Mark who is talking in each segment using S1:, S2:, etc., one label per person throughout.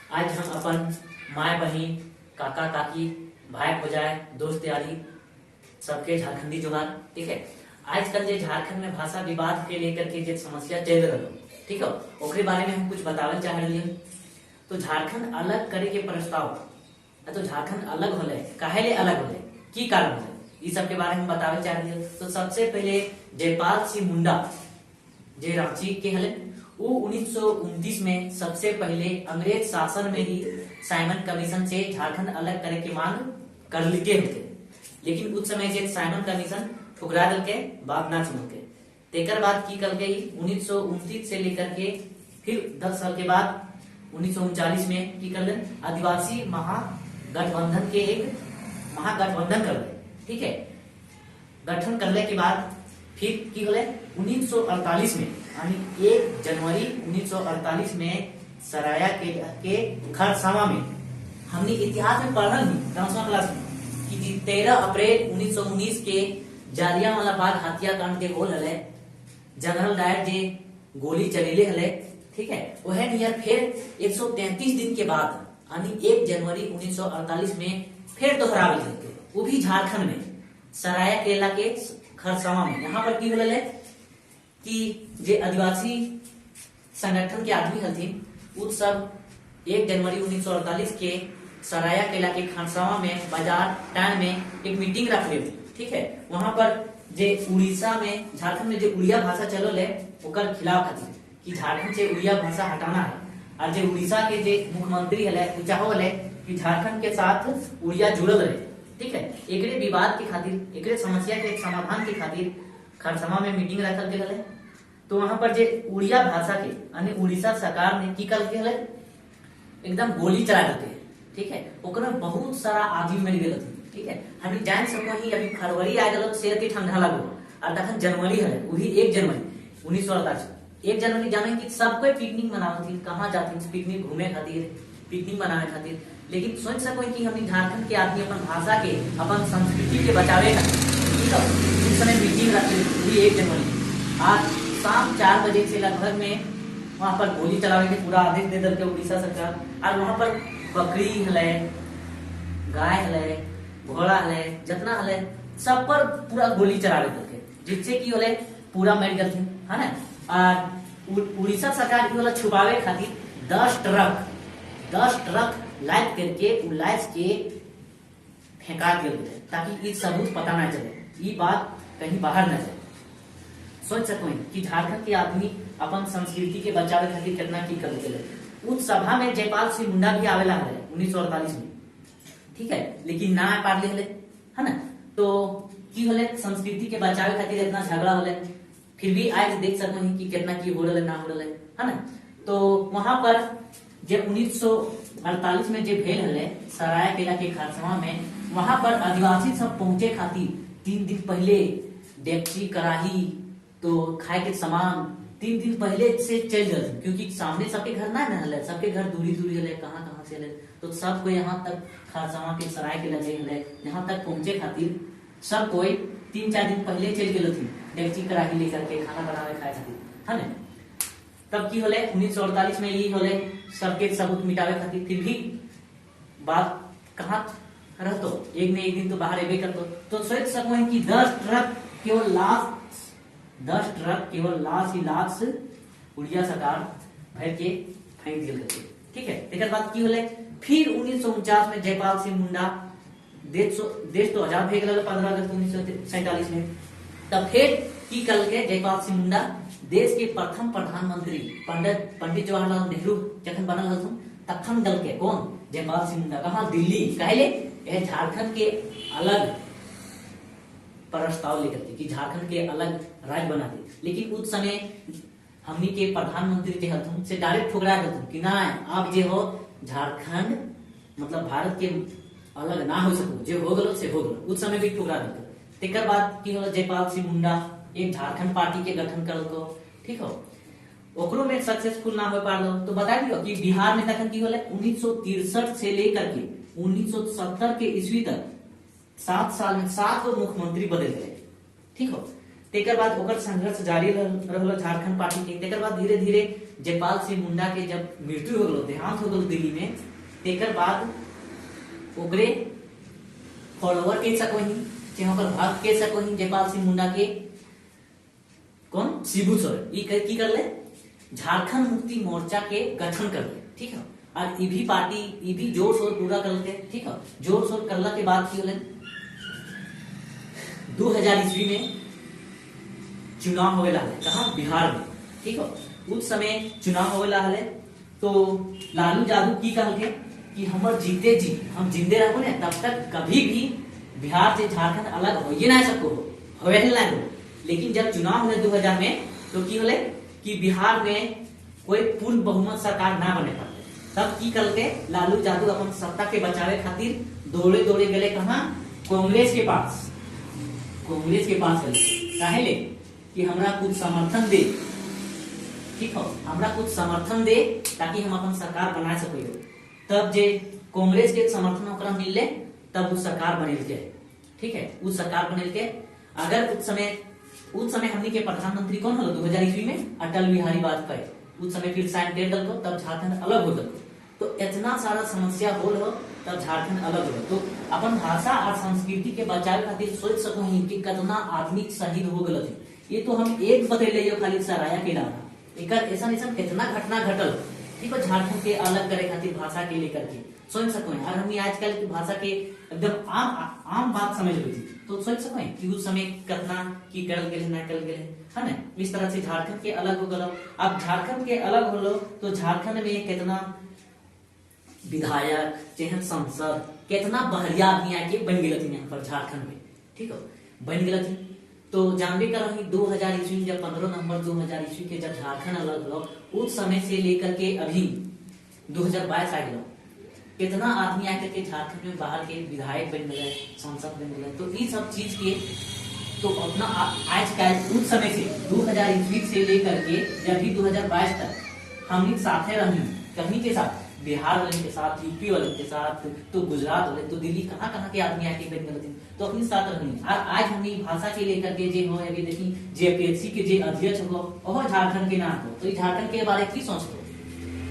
S1: आज हम अपन माय बहिन, काका काकी, भाई भौजाई, दोस्त यारी सबके झारखंडी जोहार। ठीक है, आजकल जे झारखंड में भाषा विवाद के लेकर के जे समस्या चल रहा है, ठीक है, ओकरे बारे में हम कुछ बतावल चाह रहे हैं। तो झारखंड अलग करे के प्रस्ताव, तो झारखंड अलग होले, काहे ले अलग होले, की कारण होले, इस सब के बारे में बतावे चाह रहे हैं। तो सबसे पहले जयपाल सिंह मुंडा जे रांची के हले, वो 1929 में सबसे पहले अंग्रेज शासन में ही साइमन कमीशन से झारखंड अलग करे के मांग कर लिखे होते, लेकिन उस समय जे साइमन कमीशन ठुकरा दल के बात ना सुन के। तेकर बाद की कल गई 1929 से लेकर के फिर 10 साल के बाद 1939 में की कर आदिवासी महागठबंधन के एक महागठबंधन कर ले। ठीक है, गठन करने के बाद फिर की होले 1948 में, यानी 1 जनवरी 1948 में सराया के खरसावा में, हमने इतिहास में पढ़ा नहीं 10वां क्लास में कि 13 अप्रैल 1919 के जालियांवाला बाग हत्याकांड के होल हले, जनरल डायर जे गोली चलेले हले। ठीक है, वह नियर फिर 133 दिन के बाद यानी 1 जनवरी 1948 में फिर दोहरावे थे, वो भी झारखंड में सराया केला के खरसावा में। यहाँ पर की होले कि जे आदिवासी संगठन के आदमी हथिन, उ सब 1 जनवरी 1948 के सराया केला के खरसावा में बाजार टाइम में एक मीटिंग रख ले। ठीक है, वहां पर जे उड़ीसा में, झारखंड में जो उड़िया भाषा चलल है ओकर खिलाफ खातिर कि झारखंड से उड़िया भाषा हटाना है, और जो उड़ीसा के जे मुख्यमंत्री है चाहो है कि झारखंड के साथ उड़िया जुड़ल रहे। ठीक है, एकरे विवाद के खातिर, एकरे समस्या के समाधान के खातिर खरसावा में मीटिंग रखल गेल है। तो वहां पर जे उड़िया भाषा के यानी उड़ीसा सरकार ने की कल के हले, एकदम गोली चला देते। ठीक है, ओकरा बहुत सारा आदमी मर गेल। ठीक है, हम जान सको ही अभी फरवरी आ गल से अति ठंडा लगो, और तखन जनवरी है, वही 1 जनवरी 1948। 1 जनवरी जाने की सब कोई पिकनिक मनावती, कहाँ जाती पिकनिक घूमे खातिर, पिकनिक मनावे खातिर। लेकिन सोच सको कि हम झारखंड के आदमी अपन भाषा के, अपन संस्कृति के बचावे खातिर उस समय मीटिंग रखते, वही 1 जनवरी। आज शाम 4 बजे से लगभग में वहां पर गोली चलावे के पूरा आदेश दे दल उड़ीसा सरकार, और वहां पर बकरी हले, गाय हले, घोड़ा हले, जितना हले सब पर पूरा गोली चलावे करके, जिससे की होले पूरा मर गए थे, है ना। और उड़ीसा सरकार की होला छुपावे खातिर 10 ट्रक लाइट करके उलाइस के फेंका दिया, ताकि इस सबूत पता ना चले, ये बात कहीं बाहर न जाए। सोच सको कि झारखंड के आदमी अपन संस्कृति के बचावे खातिर कितना की कर चले। उस सभा में जयपाल सिंह मुंडा भी आवेला है 1948 में। ठीक है, लेकिन ना पार ले, है ना। तो की होले संस्कृति के बचावे खातिर इतना झगड़ा होले, फिर भी आज देख सको कि कितना की हो रहा ना हो रहा है ना। तो वहां पर जब 1948 में जब भेल हले सराय केला के खरसावा में, वहां पर आदिवासी सब पहुंचे खातिर 3 दिन पहले डेक्ची कढ़ाई तो खाए के सामान 3 दिन पहले से चल जाते, क्योंकि सामने सबके घर ना हले, सबके घर दूरी हले, कहाँ से हले। तो सबको यहाँ तक खरसावा के सराय के लगे हले, यहाँ तक पहुंचे खातिर सब कोई 3-4 दिन पहले चल गए थे डेक्ची कढ़ाई लेकर के खाना बनावे खाए खातिर, है ना। तब की होले 1948 में ये होले सबके सबूत मिटावे खातिर, फिर भी बात कहाँ रहतो, एक न एक दिन तो बाहर एबे करतो। तो सोच सको कि 10 ट्रक केवल लाश ही लाश उड़िया सरकार भर के फेंक दिल करके। ठीक है, तेकर बाद की होले फिर 1949 में जयपाल सिंह मुंडा देश तो आजाद भे गल 15 अगस्त 1947 में। तब फिर की कल के जयपाल सिंह मुंडा देश के प्रथम प्रधानमंत्री पंडित जवाहरलाल नेहरू जखन बनल हथुन, तखन दल के कौन जयपाल सिंह मुंडा कहा दिल्ली कहले यह झारखंड के अलग प्रस्ताव लेकर के कि झारखंड के अलग राज्य बना दे। लेकिन उस समय हमनी के प्रधानमंत्री जे हथुन से डायरेक्ट ठुकरा देथुन कि ना, आप जे हो झारखंड मतलब भारत के अलग ना हो सको, जे हो गलो से हो गलो, उस समय भी ठुकरा देते। तेकर बाद की होला जयपाल सिंह मुंडा एक झारखंड पार्टी के गठन करलको। ठीक हो, ओकरो में सक्सेसफुल ना हो पालो। तो बता दियो कि बिहार में तखन की होले 1963 से लेकर के 1970 के ईस्वी तक 7 साल में 7 गो मुख्यमंत्री बदल गए। ठीक हो, तेकर बाद ओकर संघर्ष जारी रहल झारखंड पार्टी के। तेकर बाद धीरे धीरे जयपाल सिंह मुंडा के जब मृत्यु हो गलो, देहांत हो गलो दिल्ली में, तेकर बाद ओकरे फॉलोअर कह सको ही, चाहे ओकर भक्त कह सको ही, जयपाल सिंह मुंडा के कौन शिबू सोरेन की कर ले, झारखंड मुक्ति मोर्चा के गठन कर ले, ठीक है। और ई भी पार्टी ई भी जोर शोर पूरा कर ले, ठीक है। जोर शोर करला के बाद की होले 2000 ईस्वी में चुनाव होएला है, कहाँ बिहार में, ठीक है। उस समय चुनाव होएला है तो लालू यादव की कहल कि हमर जीते जी हम जिंदे रहो ने तब तक कभी भी बिहार से झारखंड अलग हो ही ना सको, होए ही ना हो। लेकिन जब चुनाव हुए 2000 में तो की होले कि बिहार में कोई पूर्ण बहुमत सरकार ना बने पाते, तब की करके लालू यादव अपन सत्ता के बचावे खातिर दौड़े दौड़े गए कहाँ, कांग्रेस के पास गए, काहे ले कि हमरा कुछ समर्थन दे, ठीक है, हमरा कुछ समर्थन दे ताकि हम अपन सरकार बना सको। तब जे कांग्रेस के समर्थन ओकरा मिलले तब उस सरकार बनेल के, ठीक है। उस सरकार बनेल के अगर उस समय हमनी के प्रधानमंत्री कौन हलो 2000 ईस्वी में अटल बिहारी वाजपेयी, उस समय फिर साइन कर दल तब झारखंड अलग हो गल। तो इतना सारा समस्या होल हो तब झारखंड अलग हो। तो अपन भाषा और संस्कृति के बचाव खातिर सोच सको ही कि कितना आदमी शहीद हो गल थे। ये तो हम एक बतैले खाली सराया के अलावा एकर ऐसा कितना घटना घटल, ठीक है, झारखंड के अलग करे खातिर भाषा के लेकर के सोच सको है। और हमने आजकल की भाषा के एकदम आम बात समझ ली थी, तो सोच सको है कि उस समय कितना की करल गेले ना करल गेले, है ना। इस तरह से झारखंड के अलग हो गलो। अब झारखंड के अलग होलो तो झारखंड में कितना विधायक चाहे सांसद कितना बढ़िया आदमी आके बन गए यहाँ पर झारखंड में, ठीक है, बन गए। तो जानबे कर 2000 ईस्वी जब 15 नवंबर 2000 ईस्वी के जब झारखंड अलग हुआ, उस समय से लेकर के अभी 2022 आ गया, कितना आदमी आकर के झारखंड में बाहर के विधायक बन गए, सांसद बन गए। तो ये सब चीज के तो अपना आज का उस समय से 2000 ईस्वी से लेकर के जब भी 2022 तक हम साथे रही, कहीं के साथ बिहार वाले के साथ, यूपी वाले के साथ, तो गुजरात वाले, तो दिल्ली, कहाँ के आदमी आके बन गए तो अपने साथ रही। आज हमने भाषा के लेकर के जे हो अभी देखी जेपीएससी के जे अध्यक्ष हो वह झारखंड के नाम हो, तो झारखंड के बारे की सोचते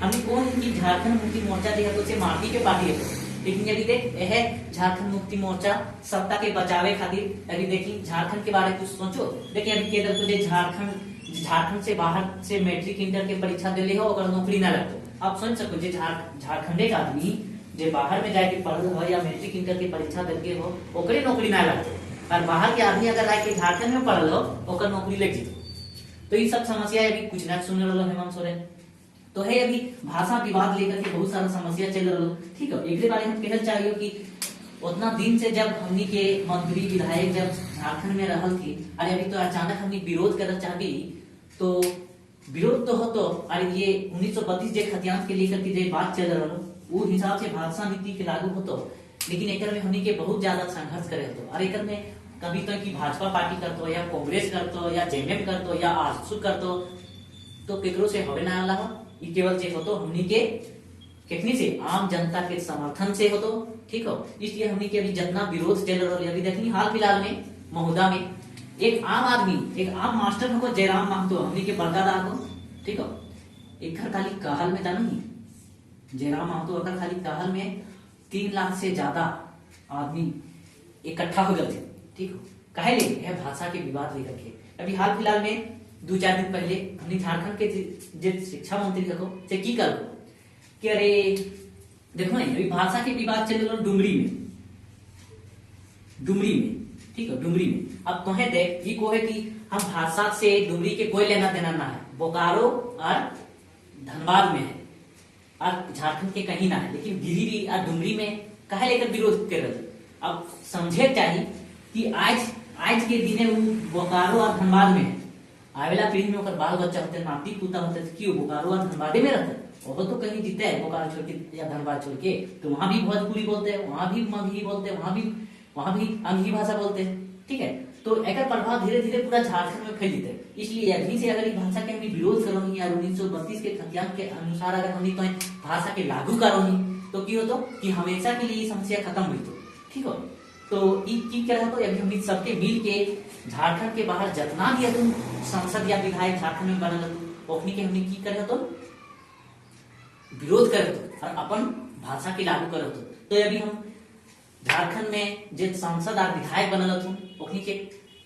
S1: हमने कौन की झारखंड मुक्ति मोर्चा देखा तो माटी के पार्टी है। लेकिन यदि देख यह झारखंड मुक्ति मोर्चा सत्ता के बचावे खातिर अभी देखी झारखंड के बारे में कुछ सोचो। देखिए अभी केरल तो झारखंड से बाहर से मैट्रिक इंटर के परीक्षा दिले हो और नौकरी ना लगते, आप सोच सको जे झारखंड का आदमी जे बाहर में जाके पढ़ल हो या मैट्रिक इंटर के परीक्षा देके हो ओकरे नौकरी ना लगते, और बाहर के आदमी अगर आके झारखंड में पढ़ल हो ओकर नौकरी लग जाती। तो ये सब समस्या अभी कुछ ना सुनने वाला हेमंत सोरेन तो है। अभी भाषा विवाद लेकर के बहुत सारा समस्या चल रहा, ठीक है। एक बारे हम कहना चाहिए कि उतना दिन से जब हमनी के मंत्री विधायक जब झारखंड में रहल थी, अरे अभी तो अचानक हमनी विरोध करना चाहबी तो विरोध तो हो, तो अरे ये 1932 जे खतियान के लेकर के जे बात चल रहा वो हिसाब से भाषा नीति के लागू होतो, लेकिन एक में हमनी के बहुत ज्यादा संघर्ष करे होतो। और एक में कभी तो कि भाजपा पार्टी करतो या कांग्रेस करतो या जेएमएम करतो या आजसू करतो, तो केकरो से होवे ना आला हो, ये केवल जे होतो हमनी के कितनी से आम जनता के समर्थन से होतो, ठीक हो। इसलिए हमनी के अभी जितना विरोध चल रहा है अभी देखनी हाल फिलहाल में महुदा में एक आम आदमी एक आम मास्टर हमको जयराम महतो हमनी के बरदादा को, ठीक हो, एक घर खाली कहल में जानो ही जयराम महतो अगर खाली कहल में 3 लाख से ज्यादा आदमी इकट्ठा हो जाते, ठीक हो, कहे ले यह भाषा के विवाद लेकर के। अभी हाल फिलहाल में 2-4 दिन पहले हमने झारखंड के शिक्षा मंत्री देखो से की कर कि अरे देखो नहीं अभी भाषा के विवाद चल रहा डुमरी में, ठीक है, डुमरी में। अब कहे देख ये को है कि हम भाषा से डुमरी के कोई लेना देना ना है, बोकारो और धनबाद में है और झारखंड के कहीं ना है, लेकिन गिरिडीह और डुमरी में कहे लेकर विरोध कर रहे। अब समझे चाहिए कि आज के दिन वो बोकारो और धनबाद में है, आवेला पीढ़ी में ओकर बाल बच्चा होते, नाती पुता होते, क्यों बोकारो और धनबादे में रहते, वो तो कहीं जीते है बोकारो छोड़ के या धनबाद छोड़ के, तो वहां भी भोजपुरी बोलते हैं, वहां भी मगही बोलते हैं, वहां भी अंगी भाषा बोलते हैं, ठीक है। तो एक प्रभाव धीरे धीरे पूरा झारखंड में फैल जाता है। इसलिए अभी से अगर भाषा के हम विरोध करो या 1932 के खतियान के अनुसार अगर हम भाषा के लागू करो तो की हो तो कि हमेशा के लिए समस्या खत्म हुई, तो ठीक हो। तो क्या हो अभी हम सबके मिल के झारखंड के बाहर जितना भी तुम संसद या विधायक झारखंड में बनल ओखनी के हमने की करे तो विरोध करे तो और अपन भाषा के लागू करे तो अभी हम झारखंड में जो सांसद और विधायक बनल हथुन ओखनी के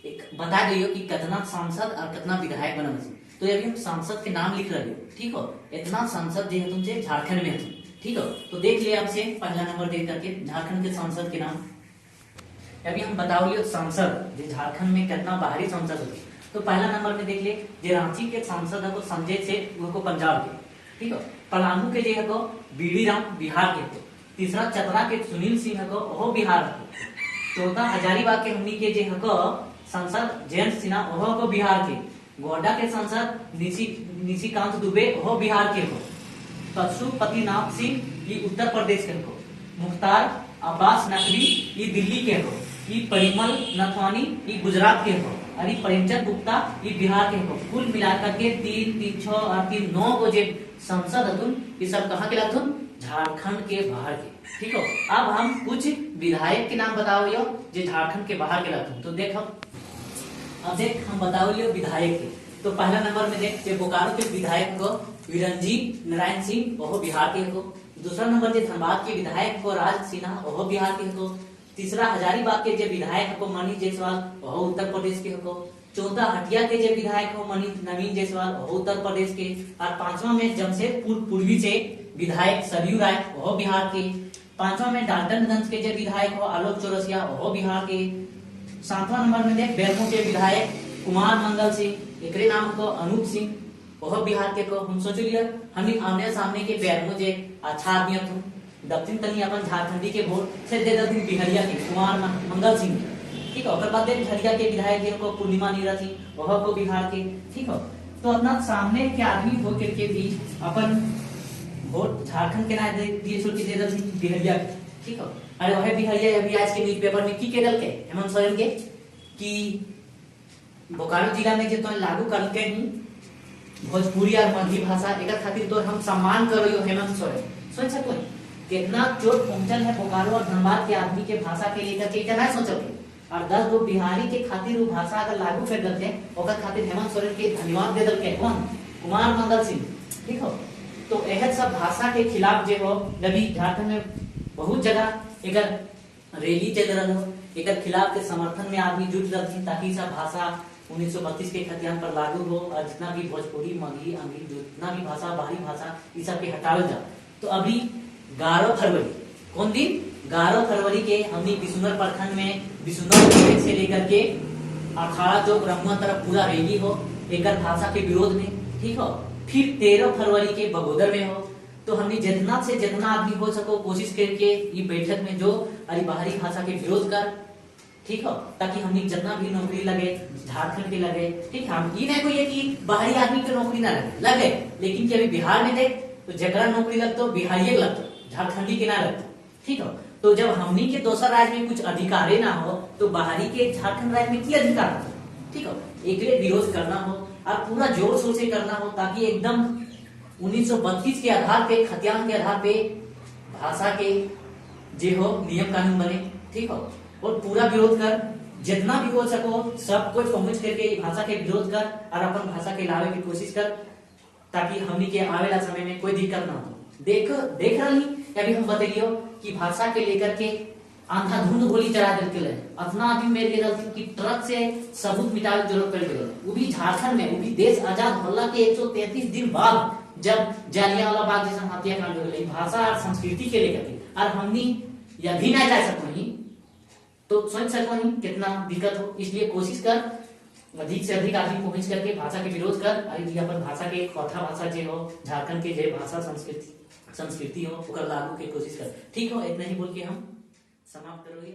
S1: एक बता दियो कि कितना सांसद और कितना विधायक बनल हथुन। तो अभी हम सांसद के नाम लिख रहे हो, ठीक हो, इतना सांसद जो हथुन से झारखंड में हथुन, ठीक हो। तो देख लिया आपसे पहला नंबर देख करके झारखंड के सांसद के नाम। अभी हम बताओ लियो सांसद जो झारखंड में कितना बाहरी सांसद होते। तो पहला नंबर में देख ले जो रांची के सांसद है संजय सेठ वो पंजाब के, ठीक है। पलामू के जो है बीडी राम बिहार के। तीसरा चतरा के सुनील सिंह है वो बिहार के। चौथा हजारीबाग के हमनी के जो है सांसद जयंत सिन्हा वो बिहार के। गोड्डा के सांसद निशिकांत दुबे वो बिहार के हो। पशुपतिनाथ सिंह ये उत्तर प्रदेश के हो। मुख्तार अब्बास नकवी ये दिल्ली के हो। ये परिमल नथवानी ये गुजरात के हो। और प्रेमचंद गुप्ता ये बिहार के हो। कुल मिलाकर के 3, 3, 6 और 3, 9 को जो संसद हतुन ये सब कहाँ के लगथुन? झारखंड के बाहर के, ठीक हो। अब हम कुछ विधायक के नाम बताओ यो जो झारखंड के बाहर के लगथुन। तो देख हम बताओ लियो विधायक के। तो पहला नंबर में देख बोकारो के विधायक को विरंजी नारायण सिंह वो बिहार के हो। दूसरा नंबर जो धनबाद के विधायक को राज सिन्हा वो बिहार के हो। तीसरा हजारीबाग के जो विधायक को मनीष जायसवाल वो उत्तर प्रदेश के हो। चौथा हटिया के जो विधायक हो नवीन जायसवाल वो उत्तर प्रदेश के। और पांचवा में जमशेदपुर पूर्वी से विधायक सरयू राय वो बिहार के। पांचवा में डाल्टनगंज के जो विधायक हो आलोक चौरसिया वो बिहार के। सातवां नंबर में देख बेरमो के विधायक कुमार मंगल सिंह एक नाम को अनूप सिंह वो बिहार के को। हम सोच लिया हमने आमने सामने के बेरमो जे अच्छा आदमी हथुन दक्षिण तनी अपन झारखंडी के वोट से दे दथिन बिहारिया के कुमार मंगल सिंह, ठीक है। ओकर बाद देख झरिया के विधायक जिनको पूर्णिमा नीरा थी वह को बिहार के, ठीक है। तो अपना सामने के आदमी हो करके भी अपन वोट झारखंड के ना दिए छोड़ के दे दथिन बिहारिया, ठीक है। अरे वह बिहारिया अभी आज के न्यूज पेपर में की के दल के हेमंत सोरेन के कि बोकारो जिला में जो तो लागू करके ही भोजपुरी और मगही भाषा एक खातिर तो हम सम्मान करो यो हेमंत सोरेन। सोच सको कितना चोट पहुंचल है बोकारो और धनबाद के आदमी के भाषा के लेकर के क्या सोचल और 10 गो बिहारी के खातिर वो भाषा अगर लागू कर देते ओकर खातिर हेमंत सोरेन के धन्यवाद दे दल के कौन कुमार मंगल सिंह, ठीक हो। तो यह सब भाषा के खिलाफ जो हो अभी झारखंड में बहुत जगह एक रैली चल रहा हो एक खिलाफ के समर्थन में आदमी जुट रहे ताकि सब भाषा 1932 के खतियान पर लागू हो और जितना भी भोजपुरी मगही अंग्रेजी जितना भी भाषा बाहरी भाषा इस सब के हटावल जाए। तो अभी 11 फरवरी कौन दिन 11 फरवरी के हमने बिशुनर प्रखंड में बिशुनर से लेकर के अखाड़ा चौक रमुआ तरफ पूरा रैली हो एक भाषा के विरोध में, ठीक हो। फिर 13 फरवरी के बगोदर में हो। तो हमने जितना से जितना आदमी हो सको कोशिश करके ये बैठक में जो अरे बाहरी भाषा के विरोध कर, ठीक हो, ताकि हमने जितना भी नौकरी लगे झारखंड के लगे, ठीक है। हम ये नहीं कोई कि बाहरी आदमी के नौकरी ना लगे लेकिन कि अभी बिहार में देख तो जगह नौकरी लगता बिहारी लगता झारखंडी के ना लगता, ठीक हो। तो जब हमनी के दूसरा राज्य में कुछ अधिकार ना हो तो बाहरी के झारखंड राज्य में की अधिकार हो, ठीक हो। एक विरोध करना हो और पूरा जोर शोर से करना हो ताकि एकदम 1932 के आधार पे खतियान के आधार पे भाषा के जो हो नियम कानून बने, ठीक हो। और पूरा विरोध कर जितना भी हो सको सब कुछ पहुंच करके भाषा के विरोध कर और अपन भाषा के लावे की कोशिश कर ताकि हमनी के आवेला समय में कोई दिक्कत ना हो। देख रही अभी हम बतलियो कि भाषा के लेकर के अंधाधुंध गोली चला देते रहे अपना आदमी मेरे गलती कि ट्रक से सबूत मिटाने की जरूरत पड़ गई वो भी झारखंड में वो भी देश आजाद होला के 133 दिन बाद जब जालियांवाला बाग जैसा हत्याकांड हो गई भाषा और संस्कृति के लेकर के और हमनी यह भी नहीं जा सकते तो सोच सको ही कितना दिक्कत हो। इसलिए कोशिश कर अधिक से अधिक आदमी पहुंच करके भाषा के विरोध कर अपन भाषा के कथा भाषा जो हो झारखंड के जो भाषा संस्कृति हो लागू के कोशिश कर, ठीक हो। इतना ही बोल के हम समाप्त करोगे।